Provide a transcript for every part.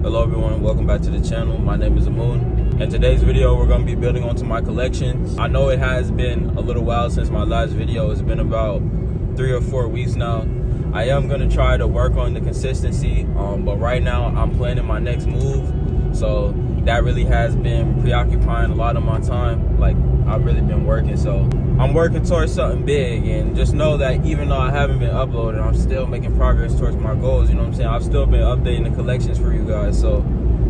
Hello everyone, welcome back to the channel. My name is Amun. In today's video, we're going to be building onto my collections. I know it has been a little while since my last video. It's been about 3 or 4 weeks now. I am going to try to work on the consistency, but right now I'm planning my next move. So that really has been preoccupying a lot of my time. Like, I've really been working, so I'm working towards something big. And just know that even though I haven't been uploading, I'm still making progress towards my goals. You know what I'm saying? I've still been updating the collections for you guys, so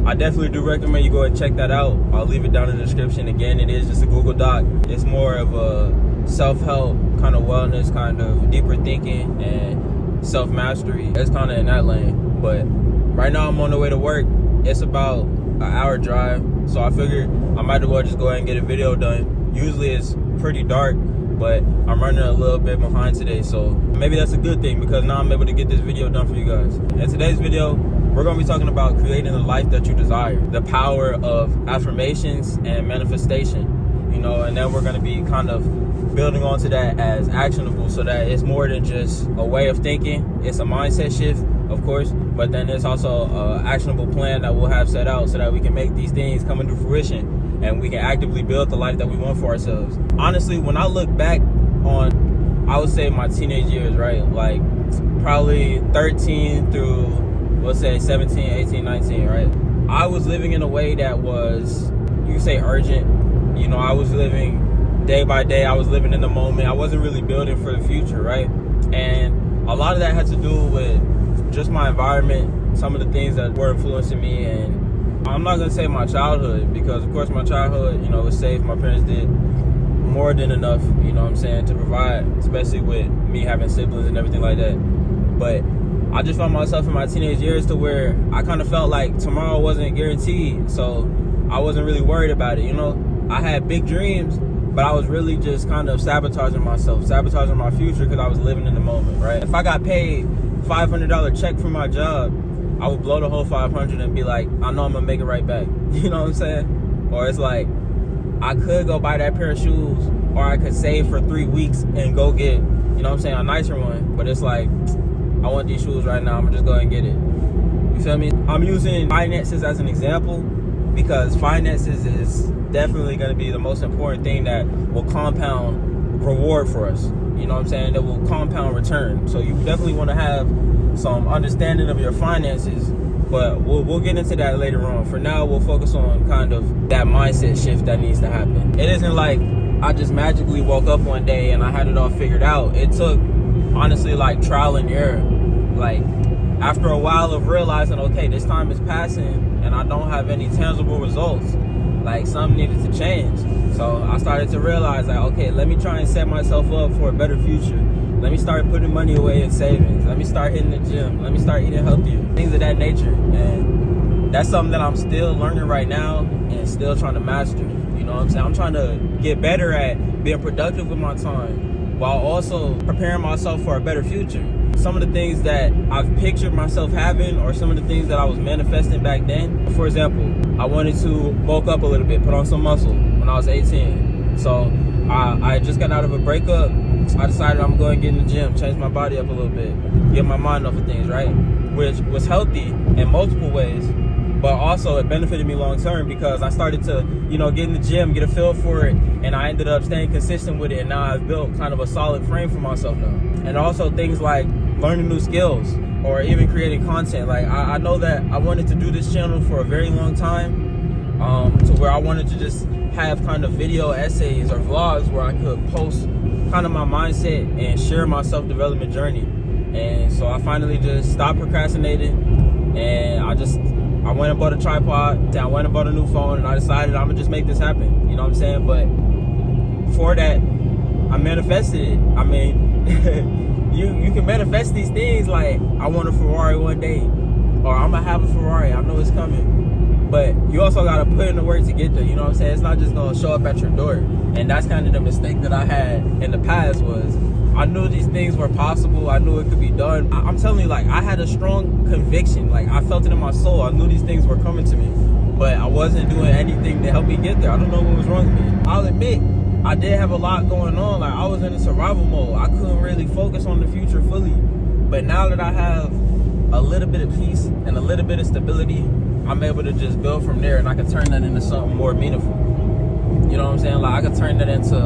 I definitely do recommend you go and check that out. I'll leave it down in the description. Again, it is just a Google Doc. It's more of a self-help kind of wellness, kind of deeper thinking and self-mastery. It's kind of in that lane. But right now I'm on the way to work. It's about an hour drive, so I figured I might as well just go ahead and get a video done. Usually it's pretty dark, but I'm running a little bit behind today, so maybe that's a good thing because now I'm able to get this video done for you guys. In today's video, we're going to be talking about creating the life that you desire, the power of affirmations and manifestation, you know, and then we're going to be kind of building onto that as actionable, so that it's more than just a way of thinking. It's a mindset shift, of course, but then there's also an actionable plan that we'll have set out so that we can make these things come into fruition and we can actively build the life that we want for ourselves. Honestly, when I look back on, I would say my teenage years, right? Like probably 13 through, let's say 17, 18, 19, right? I was living in a way that was, you could say, urgent. You know, I was living day by day. I was living in the moment. I wasn't really building for the future, right? And a lot of that had to do with just my environment, some of the things that were influencing me. And I'm not gonna say my childhood, because of course my childhood, you know, was safe. My parents did more than enough, you know what I'm saying, to provide, especially with me having siblings and everything like that. But I just found myself in my teenage years to where I kind of felt like tomorrow wasn't guaranteed, so I wasn't really worried about it, you know. I had big dreams, but I was really just kind of sabotaging myself, sabotaging my future, because I was living in the moment, right? If I got paid $500 check for my job, I would blow the whole 500 and be like, I know I'm gonna make it right back. You know what I'm saying? Or it's like, I could go buy that pair of shoes, or I could save for 3 weeks and go get, you know what I'm saying, a nicer one. But it's like, I want these shoes right now, I'm gonna just go ahead and get it. You feel me? I'm using finances as an example because finances is definitely gonna be the most important thing that will compound reward for us. You know what I'm saying? That will compound return. So you definitely wanna have some understanding of your finances, but we'll get into that later on. For now, we'll focus on kind of that mindset shift that needs to happen. It isn't like I just magically woke up one day and I had it all figured out. It took, honestly, like trial and error. Like after a while of realizing, okay, this time is passing and I don't have any tangible results, like something needed to change. So I started to realize, like, okay, let me try and set myself up for a better future. Let me start putting money away in savings. Let me start hitting the gym. Let me start eating healthier. Things of that nature. And that's something that I'm still learning right now and still trying to master. You know what I'm saying? I'm trying to get better at being productive with my time while also preparing myself for a better future. Some of the things that I've pictured myself having, or some of the things that I was manifesting back then. For example, I wanted to bulk up a little bit, put on some muscle when I was 18. So I just got out of a breakup. I decided I'm going to get in the gym, change my body up a little bit, get my mind off of things, right? Which was healthy in multiple ways, but also it benefited me long term because I started to, you know, get in the gym, get a feel for it, and I ended up staying consistent with it, and now I've built kind of a solid frame for myself now. And also things like learning new skills or even creating content. Like I know that I wanted to do this channel for a very long time, to where I wanted to just have kind of video essays or vlogs where I could post kind of my mindset and share my self-development journey. And so I finally just stopped procrastinating, and I went and bought a tripod, I went and bought a new phone, and I decided I'm gonna just make this happen. You know what I'm saying? But before that, I manifested it. I mean, you can manifest these things like, I want a Ferrari one day, or I'm gonna have a Ferrari, I know it's coming. But you also gotta put in the work to get there, you know what I'm saying? It's not just gonna show up at your door. And that's kind of the mistake that I had in the past, was I knew these things were possible, I knew it could be done. I'm telling you, like, I had a strong conviction, like I felt it in my soul, I knew these things were coming to me, but I wasn't doing anything to help me get there. I don't know what was wrong with me. I'll admit, I did have a lot going on. Like I was in a survival mode. I couldn't really focus on the future fully. But now that I have a little bit of peace and a little bit of stability, I'm able to just build from there, and I can turn that into something more meaningful. You know what I'm saying? Like, I could turn that into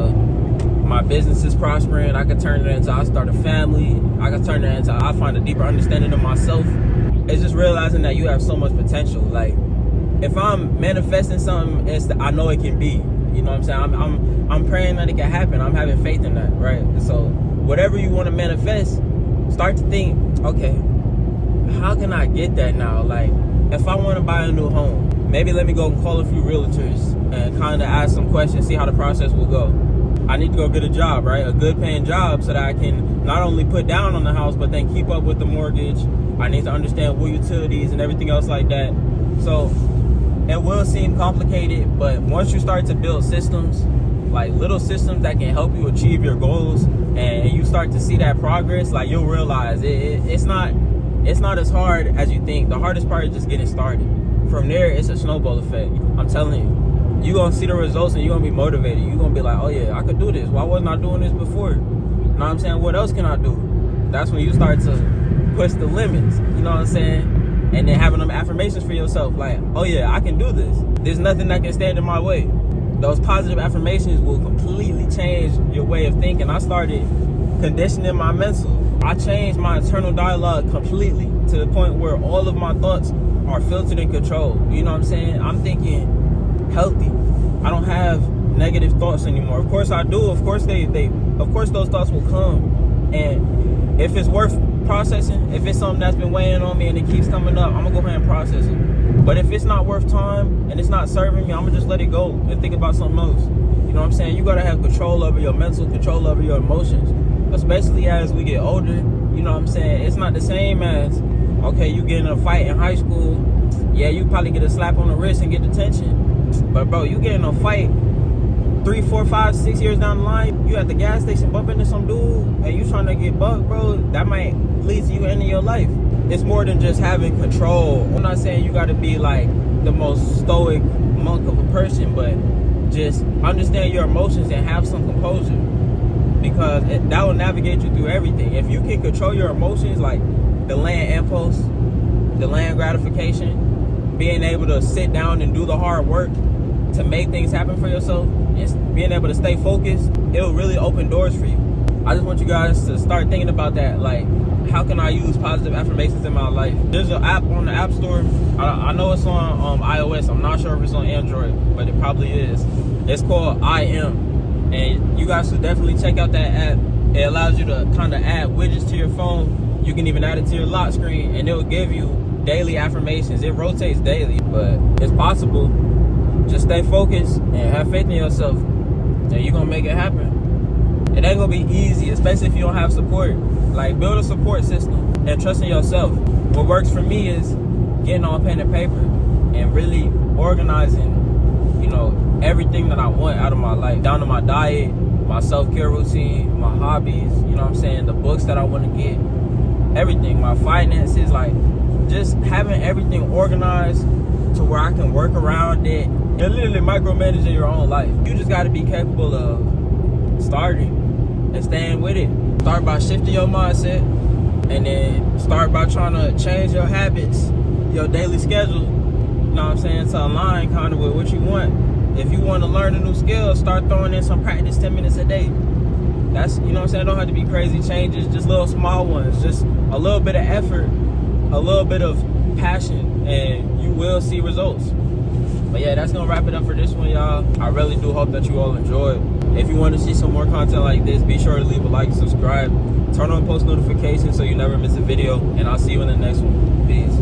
my business is prospering. I could turn it into I start a family. I could turn it into I find a deeper understanding of myself. It's just realizing that you have so much potential. Like, if I'm manifesting something, I know it can be. You know what I'm saying? I'm praying that it can happen. I'm having faith in that, right? So whatever you want to manifest, start to think, okay, how can I get that now? Like, if I want to buy a new home, maybe let me go and call a few realtors and kind of ask some questions, see how the process will go. I need to go get a job, right? A good paying job, so that I can not only put down on the house, but then keep up with the mortgage. I need to understand what utilities and everything else like that. So it will seem complicated, but once you start to build systems, like little systems that can help you achieve your goals, and you start to see that progress, like, you'll realize it's not as hard as you think. The hardest part is just getting started. From there, it's a snowball effect. I'm telling you, you're going to see the results and you're going to be motivated. You're going to be like, oh yeah, I could do this. Why wasn't I doing this before? You know what I'm saying? What else can I do? That's when you start to push the limits. You know what I'm saying? And then having them affirmations for yourself. Like, oh yeah, I can do this. There's nothing that can stand in my way. Those positive affirmations will completely change your way of thinking. I started conditioning my mental. I changed my internal dialogue completely to the point where all of my thoughts are filtered and controlled. You know what I'm saying? I'm thinking healthy. I don't have negative thoughts anymore. Of course I do. Of course of course those thoughts will come. And if it's worth processing, if it's something that's been weighing on me and it keeps coming up, I'm gonna go ahead and process it. But if it's not worth time and it's not serving me, I'm gonna just let it go and think about something else. You know what I'm saying? You gotta have control over your mental, control over your emotions. Especially as we get older, you know what I'm saying? It's not the same as, okay, you get in a fight in high school, yeah, you probably get a slap on the wrist and get detention. But bro, you get in a fight 3, 4, 5, 6 years down the line, you at the gas station bump into some dude and you trying to get bucked, bro, that might lead to you ending your life. It's more than just having control. I'm not saying you gotta be like the most stoic monk of a person, but just understand your emotions and have some composure. Because that will navigate you through everything. If you can control your emotions, like delaying impulse, delaying gratification, being able to sit down and do the hard work to make things happen for yourself, and being able to stay focused, it'll really open doors for you. I just want you guys to start thinking about that. Like, how can I use positive affirmations in my life? There's an app on the App Store. I know it's on iOS. I'm not sure if it's on Android, but it probably is. It's called I Am. And you guys should definitely check out that app. It allows you to kind of add widgets to your phone. You can even add it to your lock screen, and it will give you daily affirmations. It rotates daily, but it's possible. Just stay focused and have faith in yourself, and you're gonna make it happen. It ain't gonna be easy, especially if you don't have support. Like, build a support system and trust in yourself. What works for me is getting on pen and paper and really organizing, you know, everything that I want out of my life, down to my diet, my self-care routine, my hobbies, you know what I'm saying, the books that I want to get, everything, my finances, like, just having everything organized to where I can work around it. You're literally micromanaging your own life. You just got to be capable of starting and staying with it. Start by shifting your mindset, and then start by trying to change your habits, your daily schedule, you know what I'm saying, to align kind of with what you want. If you want to learn a new skill, start throwing in some practice 10 minutes a day. That's, you know what I'm saying, don't have to be crazy changes, just little small ones, just a little bit of effort, a little bit of passion, and you will see results. But yeah, that's gonna wrap it up for this one, y'all. I really do hope that you all enjoyed. If you want to see some more content like this, be sure to leave a like, subscribe, turn on post notifications so you never miss a video, and I'll see you in the next one. Peace.